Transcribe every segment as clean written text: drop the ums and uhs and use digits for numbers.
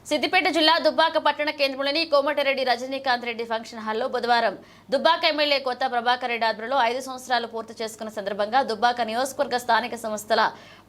సిద్దిపేట జిల్లా దుబ్బాక పట్టణ కేంద్రంలోని కోమటిరెడ్డి రజనీకాంత్ రెడ్డి ఫంక్షన్ హాల్లో బుధవారం దుబ్బాక ఎమ్మెల్యే కొత్త ప్రభాకర్ రెడ్డి ఆధ్వర్యంలో 5 సంవత్సరాలు పూర్తి చేసుకున్న సందర్భంగా దుబ్బాక నియోజకవర్గ స్థానిక సంస్థల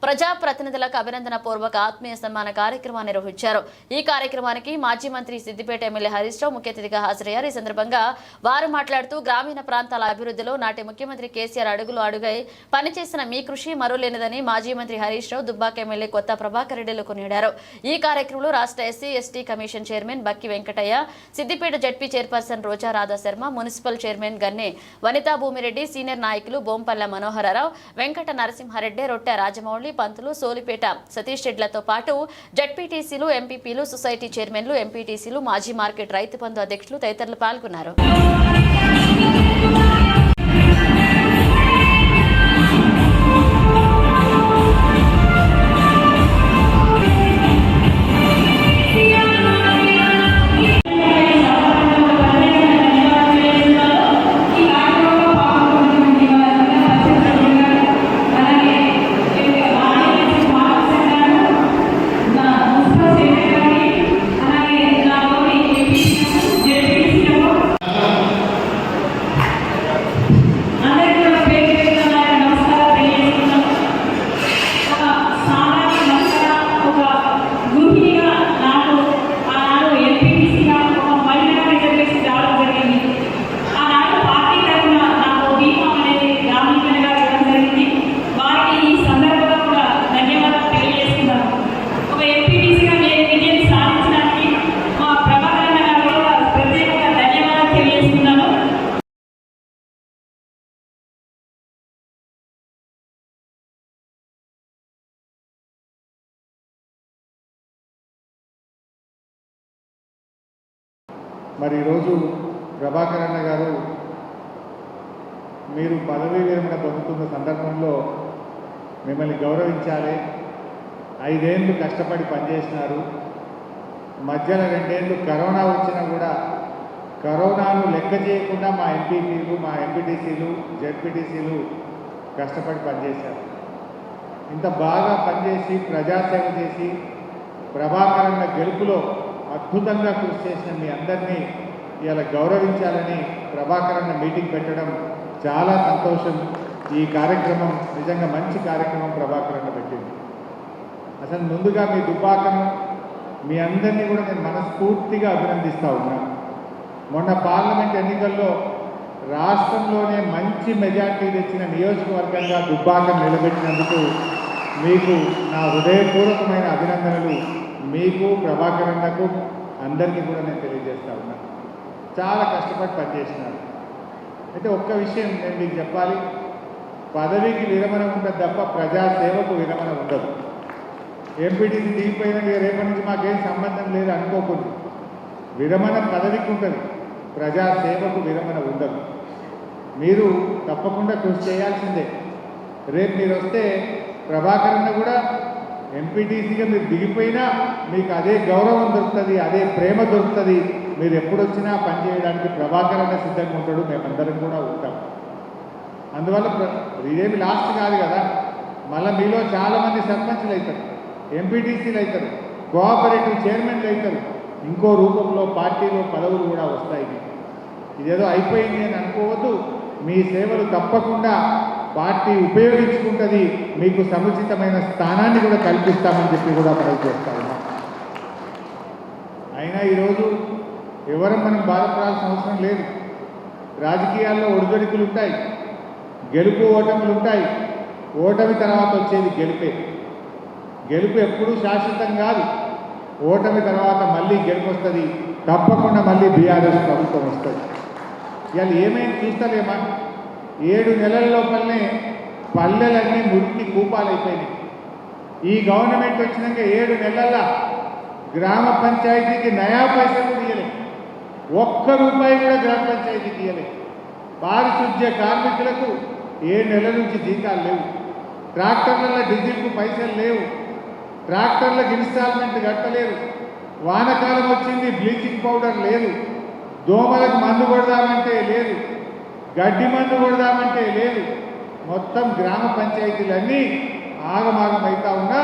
ప్రజాప్రతినిధులకు అభినందన పూర్వక ఆత్మీయ సన్మాన కార్యక్రమాన్ని నిర్వహించారు। ఈ కార్యక్రమానికి మాజీ మంత్రి సిద్దిపేట ఎమ్మెల్యే హరీష్ రావు ముఖ్య అతిథిగా హాజరయ్యారు। ఈ సందర్భంగా వారు మాట్లాడుతూ గ్రామీణ ప్రాంతాల అభివృద్ధిలో నాటి ముఖ్యమంత్రి కేసీఆర్ అడుగులు అడుగై పనిచేసిన మీ కృషి మరులేనిదని మాజీ మంత్రి హరీష్ రావు దుబ్బాక ఎమ్మెల్యే కొత్త ప్రభాకర్ రెడ్డిలు కొనియాడారు। ఈ కార్యక్రమంలో రాష్ట్ర SC commission chairman Bakki Venkataiah, Siddipet ZP chairperson Roja Radha Sharma, municipal chairman Ganne Vanitha Bhumireddy, senior నాయకులు బోంపల్ల మనోహరరావు, వెంకట నరసింహారెడ్డి, రొట్టె రాజమౌళి, పంతులు, సోలిపేట సతీష్ రెడ్లతో పాటు జడ్పీటీసీలు, ఎంపీపీలు, సొసైటీ చైర్మన్లు, ఎంపీటీసీలు, మాజీ మార్కెట్ రైతు బంధు అధ్యక్షులు తదితరులు పాల్గొన్నారు। మరి ఈరోజు ప్రభాకర్ అన్న గారు మీరు పదవీ విరమణ పొందుతున్న సందర్భంలో మిమ్మల్ని గౌరవించాలి। 5 ఏళ్ళు కష్టపడి పనిచేసినారు। మధ్యలో 2 ఏళ్ళు కరోనా వచ్చినా కూడా కరోనాను లెక్క చేయకుండా మా ఎంపీపీలు, మా ఎంపీటీసీలు, జెడ్పీటీసీలు కష్టపడి పనిచేశారు। ఇంత బాగా పనిచేసి ప్రజాసేవ చేసి ప్రభాకర్ అన్న గెలుపులో అద్భుతంగా కృషి చేసిన మీ అందరినీ ఇలా గౌరవించాలని ప్రభాకర్ అన్న మీటింగ్ పెట్టడం చాలా సంతోషం। ఈ కార్యక్రమం నిజంగా మంచి కార్యక్రమం ప్రభాకర్ అన్న పెట్టింది। అసలు ముందుగా మీ దుబ్బాకను మీ అందరినీ కూడా నేను మనస్ఫూర్తిగా అభినందిస్తూ ఉన్నాను। మొన్న పార్లమెంట్ ఎన్నికల్లో రాష్ట్రంలోనే మంచి మెజార్టీ తెచ్చిన నియోజకవర్గంగా దుబ్బాకను నిలబెట్టినందుకు మీకు నా హృదయపూర్వకమైన అభినందనలు। మీకు ప్రభాకర్ అన్నకు అందరికీ కూడా నేను తెలియజేస్తా ఉన్నాను। చాలా కష్టపడి పనిచేసినారు। అయితే ఒక్క విషయం నేను మీకు చెప్పాలి, పదవికి విరమణ ఉంటుంది తప్ప ప్రజాసేవకు విరమణ ఉండదు। ఎంపీటీసీ దిగిపోయినా రేపటి నుంచి మాకేం సంబంధం లేదు అనుకోకూడదు। విరమణ పదవికి ఉంటుంది, ప్రజాసేవకు విరమణ ఉండదు। మీరు తప్పకుండా కృషి చేయాల్సిందే। రేపు మీరు వస్తే ప్రభాకర్ అన్న కూడా ఎంపీటీసీగా మీరు దిగిపోయినా మీకు అదే గౌరవం దొరుకుతుంది, అదే ప్రేమ దొరుకుతుంది। మీరు ఎప్పుడొచ్చినా పనిచేయడానికి ప్రభాకర్ అన్న సిద్ధంగా ఉంటాడు, మేమందరం కూడా ఉంటాం। అందువల్ల ఇదేమి లాస్ట్ కాదు కదా, మళ్ళీ మీలో చాలామంది సర్పంచ్లు అవుతారు, ఎంపీటీసీలు అవుతారు, కోఆపరేటివ్ చైర్మన్లు అవుతారు, ఇంకో రూపంలో పార్టీలో పదవులు కూడా వస్తాయి। ఇదేదో అయిపోయింది అని అనుకోవద్దు, మీ సేవలు తప్పకుండా పార్టీ ఉపయోగించుకుంటుంది, మీకు సముచితమైన స్థానాన్ని కూడా కల్పిస్తామని చెప్పి కూడా మనం చేస్తా ఉన్నాం। అయినా ఈరోజు ఎవరు మనం బాధపడాల్సిన అవసరం లేదు। రాజకీయాల్లో ఒడిదొడుకులు ఉంటాయి, గెలుపు ఓటములు ఉంటాయి, ఓటమి తర్వాత వచ్చేది గెలుపే। గెలుపు ఎప్పుడూ శాశ్వతం కాదు, ఓటమి తర్వాత మళ్ళీ గెలుపు వస్తుంది, తప్పకుండా మళ్ళీ బీఆర్ఎస్ ప్రభుత్వం వస్తుంది। ఇవాళ ఏమేమి చూస్తలేమా, 7 నెలల లోపలనే పల్లెలన్నీ మురికి కూపాలైపోయినాయి। ఈ గవర్నమెంట్ వచ్చినాక 7 నెలల గ్రామ పంచాయతీకి నయా పైసలు తీయలేదు, ఒక్క రూపాయి కూడా గ్రామ పంచాయతీకి తీయలేదు। పారిశుద్ధ్య కార్మికులకు 7 నెలల నుంచి జీతాలు లేవు, ట్రాక్టర్లలో డీజిల్కు పైసలు లేవు, ట్రాక్టర్లకు ఇన్స్టాల్మెంట్ కట్టలేరు, వానకాలం వచ్చింది బ్లీచింగ్ పౌడర్ లేదు, దోమలకు మందు కొడదామంటే లేదు, గడ్డి మందు కొడదామంటే లేదు। మొత్తం గ్రామ పంచాయతీలన్నీ ఆగమాగం అవుతా ఉన్నా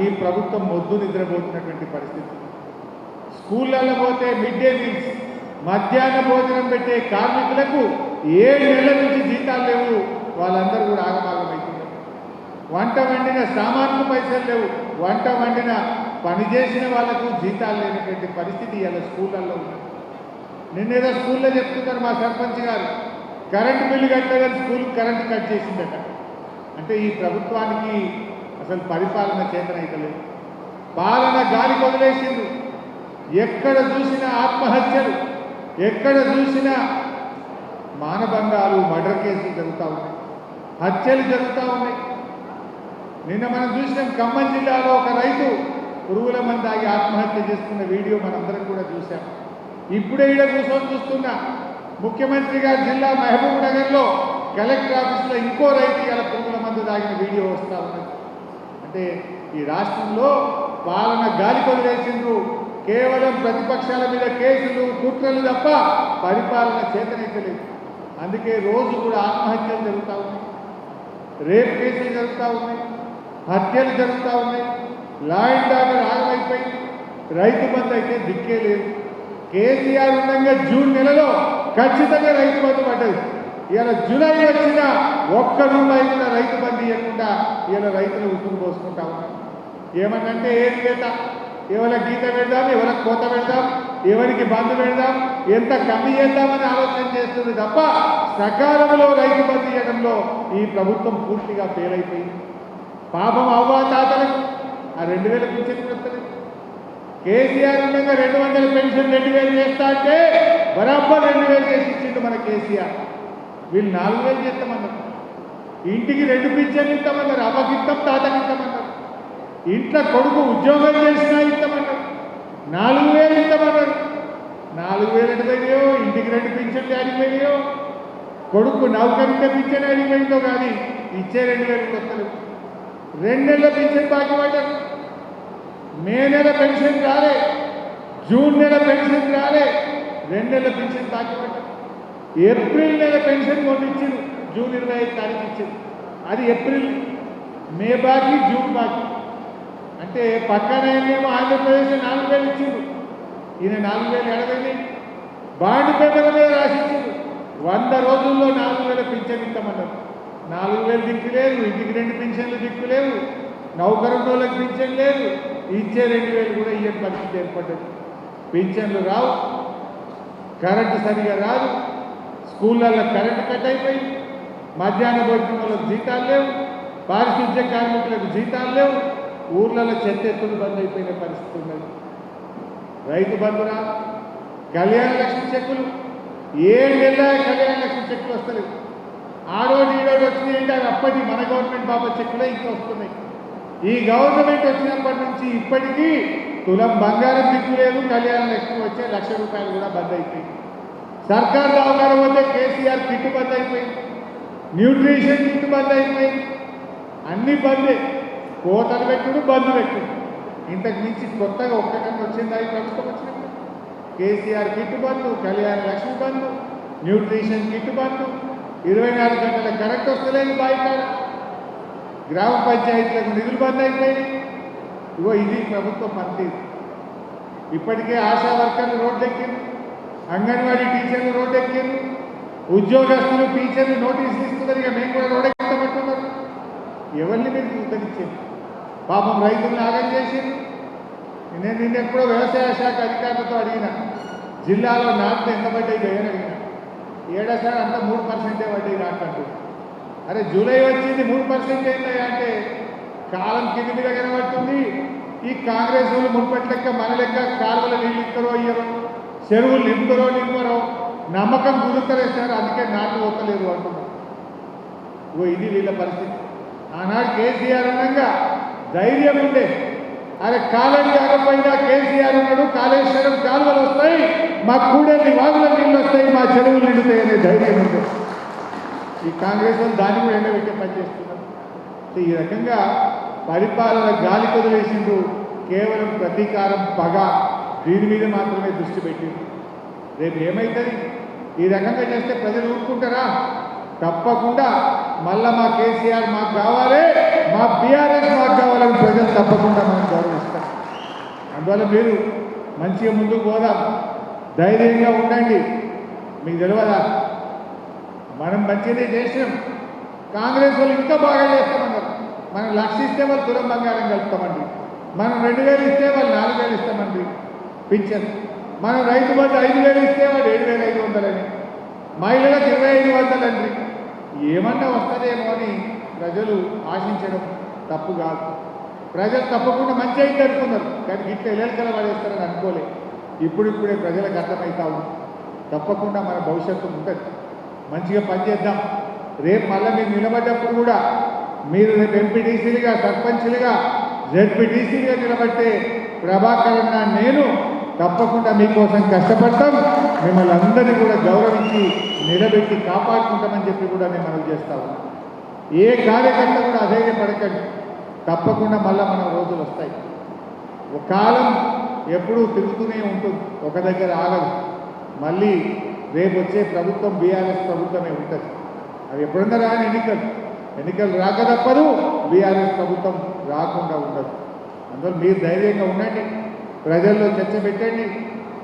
ఈ ప్రభుత్వం మొద్దు నిద్రపోతున్నటువంటి పరిస్థితి। స్కూళ్ళల్లో పోతే మిడ్ డే మీల్స్ మధ్యాహ్న భోజనం పెట్టే కార్మికులకు 7 నెలల నుంచి జీతాలు లేవు. వాళ్ళందరూ కూడా ఆగమాగమవుతున్నారు. వంట వండిన సామాన్లు పైసలు లేవు. వంట వండిన పని చేసిన వాళ్ళకు జీతాలు లేనటువంటి పరిస్థితి ఇలా స్కూళ్ళల్లో ఉంది. నిన్నేదో స్కూల్లో చెప్తున్నారు మా సర్పంచ్ గారు, కరెంటు బిల్లు కట్టలేదని స్కూల్కి కరెంటు కట్ చేసిందట. అంటే ఈ ప్రభుత్వానికి అసలు పరిపాలన చేతనైతలేదు. పాలన గాలి వదిలేసిండు. ఎక్కడ చూసినా ఆత్మహత్యలు, ఎక్కడ చూసినా మానభంగాలు, మర్డర్ కేసులు జరుగుతూ ఉన్నాయి, హత్యలు జరుగుతూ ఉన్నాయి. నిన్న మనం చూసినాం ఖమ్మం జిల్లాలో ఒక రైతు పురుగుల మందు తాగి ఆత్మహత్య చేసుకున్న వీడియో మనందరం కూడా చూసాం. ఇప్పుడే ఈడ కూర్చొని చూస్తున్నా ముఖ్యమంత్రి గారి జిల్లా మహబూబ్ నగర్లో కలెక్టర్ ఆఫీస్లో ఇంకో రైతు ఇలా పురుగుల మందు తాగిన వీడియో వస్తూ ఉన్నది. అంటే ఈ రాష్ట్రంలో పాలన గాలి వదిలేసిండ్రు. కేవలం ప్రతిపక్షాల మీద కేసులు, కుట్రలు తప్ప పరిపాలన చేతనైతలేదు. అందుకే రోజు కూడా ఆత్మహత్యలు జరుగుతూ ఉన్నాయి, రేప్ కేసులు జరుగుతూ ఉన్నాయి, హత్యలు జరుగుతూ ఉన్నాయి. లా అండ్ ఆర్డర్ ఆగమైపోయింది. రైతు బంధు అయితే దిక్కే లేదు. కేసీఆర్ ఉండగా జూన్ నెలలో ఖచ్చితంగా రైతు బంధు పడ్డది. ఇలా జూలై వచ్చినా ఒక్క రూపాయి కూడా రైతు బంధు ఇవ్వకుండా ఇలా రైతులు ఉసురు పోసుకుంటా ఉన్నారు. ఏమనంటే ఏది లేత, ఎవరికి గీత పెడదాం, ఎవరికి కోత పెడదాం, ఎవరికి బంధు పెడదాం, ఎంత కమ్మి చేద్దామని ఆలోచన చేస్తుంది తప్ప సకాలంలో రైతు బంధు ఇవ్వడంలో ఈ ప్రభుత్వం పూర్తిగా ఫెయిల్ అయిపోయింది. పాపం అవ్వాతాతలకు ఆ 2000 పింఛన్ వస్తుంది. కేసీఆర్ ఉండగా 200 పెన్షన్ 2000 చేస్తా అంటే బరాబర్ 2000 చేసి ఇచ్చిండు మన కేసీఆర్. వీళ్ళు 4000 చేస్తామన్నారు. ఇంటికి 2 పింఛన్లు ఇస్తామన్నారు. అవ్వకి ఇస్తాం, తాతకి ఇస్తామన్నారు. ఇంట్లో కొడుకు ఉద్యోగం చేసినా ఇస్తామన్నారు. 4000 ఇస్తామన్నారు. 4000 ఎడిపోయినాయో, ఇంటికి 2 పింఛన్లు అడిగిపోయినాయో, కొడుకు నౌకరింటే పింఛన్ అడిగిపోయిందో కానీ ఇచ్చే 2000 వస్తలేవు. 2 నెలల పెన్షన్ బాకీ పడ్డారు. మే నెల పెన్షన్ రాలే, జూన్ నెల పెన్షన్ రాలే, 2 నెలల పెన్షన్ బాకీ పడ్డారు. ఏప్రిల్ నెల పెన్షన్ మొన్న ఇచ్చింది, జూన్ 25 తారీఖు ఇచ్చింది. అది ఏప్రిల్, మే బాకీ, జూన్ బాకీ. అంటే పక్కన ఏమో ఆంధ్రప్రదేశ్ 4000 ఇచ్చిండు, ఈయన 4000 ఎడగని బాండ్ పేపర్ మీద రాసిచ్చిండు. 100 రోజుల్లో 4000 పింఛన్ ఇస్తామన్నారు. 4000 దిక్కు లేదు, ఇంటికి 2 పింఛన్లు దిక్కు లేవు, నౌకరులకు పింఛన్ లేదు, ఇచ్చే 2000 కూడా ఇయ్యే పరిస్థితి ఏర్పడ్డది. పింఛన్లు రావు, కరెంటు సరిగా రాదు, స్కూళ్ళల్లో కరెంటు కట్ అయిపోయింది, మధ్యాహ్న భోజనంలో జీతాలు లేవు, పారిశుద్ధ్య కార్మికులకు జీతాలు లేవు, ఊర్లలో చెత్త ఎత్తులు బంద్ అయిపోయిన పరిస్థితి ఉన్నది. రైతు బంధురా, కళ్యాణ లక్ష్మి చెక్కులు 7 నెలల కళ్యాణ లక్ష్మి చెక్కులు వస్తలేవు. ఆడోడు ఈడోడు వచ్చినాయంటే అవి అప్పటి మన గవర్నమెంట్ బాబా చెక్కులే ఇంకా వస్తున్నాయి. ఈ గవర్నమెంట్ వచ్చినప్పటి నుంచి ఇప్పటికీ తులం బంగారం దిక్కు లేదు. కళ్యాణ లక్ష్మి వచ్చే ₹1,00,000 కూడా బంద్ అయిపోయింది. సర్కార్ దవాఖాన పోతే కేసీఆర్ కిట్టు బంద్ అయిపోయింది, న్యూట్రిషన్ కిట్టు బంద్ అయిపోయింది, అన్నీ బందే. కోతలు పెట్టుడు, బంధు పెట్టుడు. ఇంతకు మించి కొత్తగా ఒక్కటంగా వచ్చింది ఈ ప్రభుత్వం వచ్చినప్పుడు. కేసీఆర్ కిట్టు బంధు, కళ్యాణ లక్ష్మి బంధు, న్యూట్రిషన్ కిట్టు బంధు, 24 గంటల కరెంట్ వస్తలేదు బాయికాడ, గ్రామ పంచాయతీలకు నిధులు బంద్ అయిపోయినాయి. ఇగో ఇది ప్రభుత్వం పనితీరు. ఇప్పటికే ఆశా వర్కర్లు రోడ్డెక్కింది, అంగన్వాడీ టీచర్లు రోడ్డెక్కింది, ఉద్యోగస్తులు టీచర్లు నోటీసులు ఇస్తున్నారు. ఇక మేము కూడా రోడ్డెక్కమంటున్నారు. ఎవరిని మీరు ఉద్ధరించారు? పాపం రైతులను ఆగం చేసింది. నేను నిన్నెప్పుడో వ్యవసాయ శాఖ అధికారులతో అడిగిన, జిల్లాలో నాట్లు ఎంత పడ్డాయి వేయని అడిగిన. ఏడాసారి అంతా 3% పడ్డాయి నాట్లు. అరే జూలై వచ్చింది 3% ఏంటయ్యా అంటే కాలం కింది మీద కనబడుతుంది. ఈ కాంగ్రెస్ వాళ్ళు మున్పటి లెక్క మన లెక్క కాలువల నీళ్ళు ఇస్తారో ఇయ్యరో, చెరువులు నింపురో నింపరో నమ్మకం కుదురుతలేస్తారు. అందుకే నాట్లు పోతలేదు అంటున్నారు. ఇది వీళ్ళ పరిస్థితి. ఆనాడు కేసీఆర్ ఉండగా ధైర్యం ఉండే, అరే కాలని కాకపోయినా కేసీఆర్ ఉన్నాడు, కాళేశ్వరం కాలువలు వస్తాయి, మా కూడేది వాగుల నీళ్ళు వస్తాయి, మా చెరువులు నిండుతాయి అనే ధైర్యం ఉంది. ఈ కాంగ్రెస్ వాళ్ళు దాన్ని కూడా ఎండబెట్టే పనిచేస్తున్నారు. ఈ రకంగా పరిపాలన గాలి కొదిలేసిండ్రు. కేవలం ప్రతీకారం, పగ, దీని మీద మాత్రమే దృష్టి పెట్టిండ్రు. రేపు ఏమవుతుంది? ఈ రకంగా చేస్తే ప్రజలు ఊరుకుంటారా? తప్పకుండా మళ్ళా మా కేసీఆర్ మాకు కావాలి, మా బీఆర్ఎస్ మాకు కావాలని ప్రజలు తప్పకుండా మనం గౌరవిస్తారు. అందువల్ల మీరు మంచిగా ముందుకు పోదాం, ధైర్యంగా ఉండండి. మీకు తెలియదా, మనం మంచిగానే చేసినాం, కాంగ్రెస్ వాళ్ళు ఇంకా బాగా చేస్తామన్నారు. మనం 1,00,000 ఇస్తే వాళ్ళు తులం బంగారం కలుపుతామండి, మనం 2,000 ఇస్తే వాళ్ళు 4,000 ఇస్తామండి పింఛన్, మనం రైతు బంధు 5,000 ఇస్తే వాళ్ళు 7,500 అని, మహిళలకు 2,500 అండి. ఏమన్నా వస్తుందేమో అని ప్రజలు ఆశించడం తప్పు కాదు. ప్రజలు తప్పకుండా మంచి అయింది అనుకున్నారు, కానీ ఇట్లా ఎలకల పడేస్తారని అనుకోలే. ఇప్పుడిప్పుడే ప్రజలకు అర్థమవుతా ఉంది. తప్పకుండా మన భవిష్యత్తు ఉంటుంది, మంచిగా పనిచేద్దాం. రేపు మళ్ళీ మీరు నిలబడ్డప్పుడు కూడా మీరు రేపు ఎంపీటీసీలుగా, సర్పంచ్లుగా, జెడ్పీటీసీలుగా నిలబట్టే ప్రభాకర్ అన్న నేను తప్పకుండా మీకోసం కష్టపడతాం. మిమ్మల్ని అందరినీ కూడా గౌరవించి నిలబెట్టి కాపాడుకుంటామని చెప్పి కూడా నేను మనవి చేస్తాను. ఏ కార్యకర్త కూడా అధైర్యపడకండి, తప్పకుండా మళ్ళీ మన రోజులు వస్తాయి. ఒక కాలం ఎప్పుడూ తిరుగుతూనే ఉంటుంది, ఒక దగ్గర ఆగదు. మళ్ళీ రేపు వచ్చే ప్రభుత్వం బీఆర్ఎస్ ప్రభుత్వమే ఉంటుంది. అది ఎప్పుడన్నా రాని ఎన్నికలు రాక తప్పదు, బీఆర్ఎస్ ప్రభుత్వం రాకుండా ఉండదు. అందువల్ల మీరు ధైర్యంగా ఉండండి, ప్రజల్లో చర్చ పెట్టండి,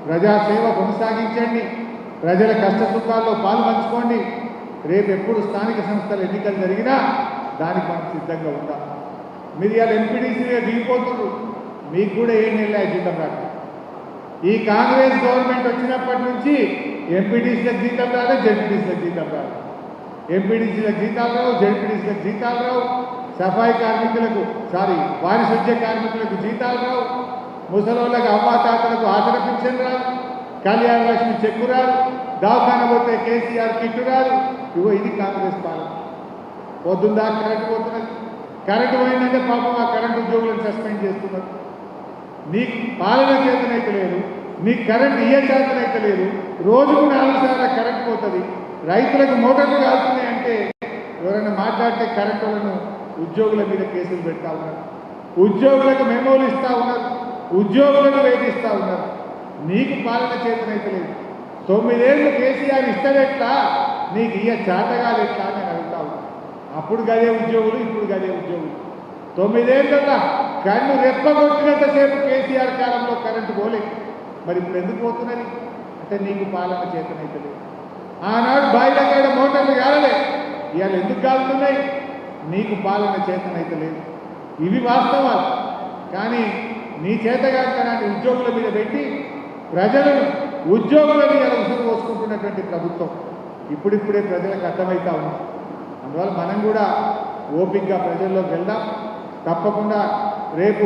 ప్రజాసేవ కొనసాగించండి, ప్రజల కష్ట సుఖాల్లో పాలు పంచుకోండి. రేపు ఎప్పుడు స్థానిక సంస్థల ఎన్నికలు జరిగినా దానికి మనం సిద్ధంగా ఉందాం. మీరు ఇవాళ ఎంపీడీసీగా దిగిపోతున్నారు, మీకు కూడా ఏ నెల జీతం రాదు. ఈ కాంగ్రెస్ గవర్నమెంట్ వచ్చినప్పటి నుంచి ఎంపీడీసీలకు జీతం రాలేదు, జెడ్పీటీసీలకు జీతం రాలేదు. ఎంపీడీసీలకు జీతాలు రావు, జెడ్పీటీసీలకు జీతాలు రావు, సఫాయి కార్మికులకు పారిశుద్ధ్య కార్మికులకు జీతాలు రావు, ముసలోళ్ళకు అవ్వాతాతలకు ఆదర పింఛన్ రాదు, కళ్యాణ లక్ష్మి చెక్కు రాదు, దవాఖాన పోతే కేసీఆర్ కిట్టు రాదు. ఇగో ఇది కాంగ్రెస్ పాలన. పొద్దుందా కరెంటు పోతున్నది, కరెంటు పోయిందంటే పాపం ఆ కరెంటు ఉద్యోగులను సస్పెండ్ చేస్తున్నారు. నీకు పాలన చేతనైతే లేదు, నీకు కరెంటు ఇయ్య చేతనైతే లేదు, రోజుకు 4 సార్లు కరెంటు పోతుంది. రైతులకు మోటార్లు కాలుతున్నాయంటే ఎవరైనా మాట్లాడితే కరెంటులను ఉద్యోగుల మీద కేసులు పెడతా ఉన్నారు, ఉద్యోగులకు మెమోలు ఇస్తూ ఉన్నారు, ఉద్యోగులను వేధిస్తూ ఉన్నారు. నీకు పాలన చేతనైతే లేదు. 9 ఏళ్ళు కేసీఆర్ ఇస్తాడెట్లా, నీకు ఇయ్య చేతగాలు ఎట్లా అని అడుగుతా ఉన్నాను. అప్పుడు గదే ఉద్యోగులు, ఇప్పుడు గదే ఉద్యోగులు. 9 ఏళ్ళ కన్ను రెప్పగొట్టినంతసేపు కేసీఆర్ కాలంలో కరెంటు పోలేదు, మరి ఇప్పుడు ఎందుకు పోతున్నది అంటే నీకు పాలన చేతనైతే లేదు. ఆనాడు బాయిల కాడ మోటార్లు కాలలే, ఇవాళ ఎందుకు కాలుతున్నాయి, నీకు పాలన చేతనైతే లేదు. ఇవి వాస్తవాలు. కానీ నీ చేతగాకనాన్ని ఉద్యోగుల మీద పెట్టి ప్రజలను ఉద్యోగుల మీద ఉసురు పోసుకుంటున్నటువంటి ప్రభుత్వం ఇప్పుడిప్పుడే ప్రజలకు అర్థమవుతా ఉంది. అందువల్ల మనం కూడా ఓపికగా ప్రజల్లోకి వెళ్దాం. తప్పకుండా రేపు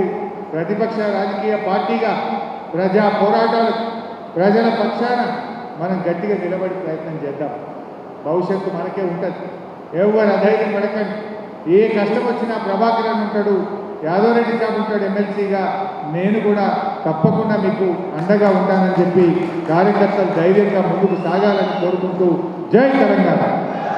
ప్రతిపక్ష రాజకీయ పార్టీగా ప్రజా పోరాటాలు, ప్రజల పక్షాన మనం గట్టిగా నిలబడి ప్రయత్నం చేద్దాం. భవిష్యత్తు మనకే ఉంటుంది. ఎవరు అధైర్యం పడకండి. ఏ కష్టం వచ్చినా ప్రభాకర్ అని ఉంటాడు, యాదవ్ రెడ్డి సాబ్ ఉంటాడు ఎమ్మెల్సీగా, నేను కూడా తప్పకుండా మీకు అండగా ఉంటానని చెప్పి కార్యకర్తలు ధైర్యంగా ముందుకు సాగాలని కోరుకుంటూ జై తెలంగాణ.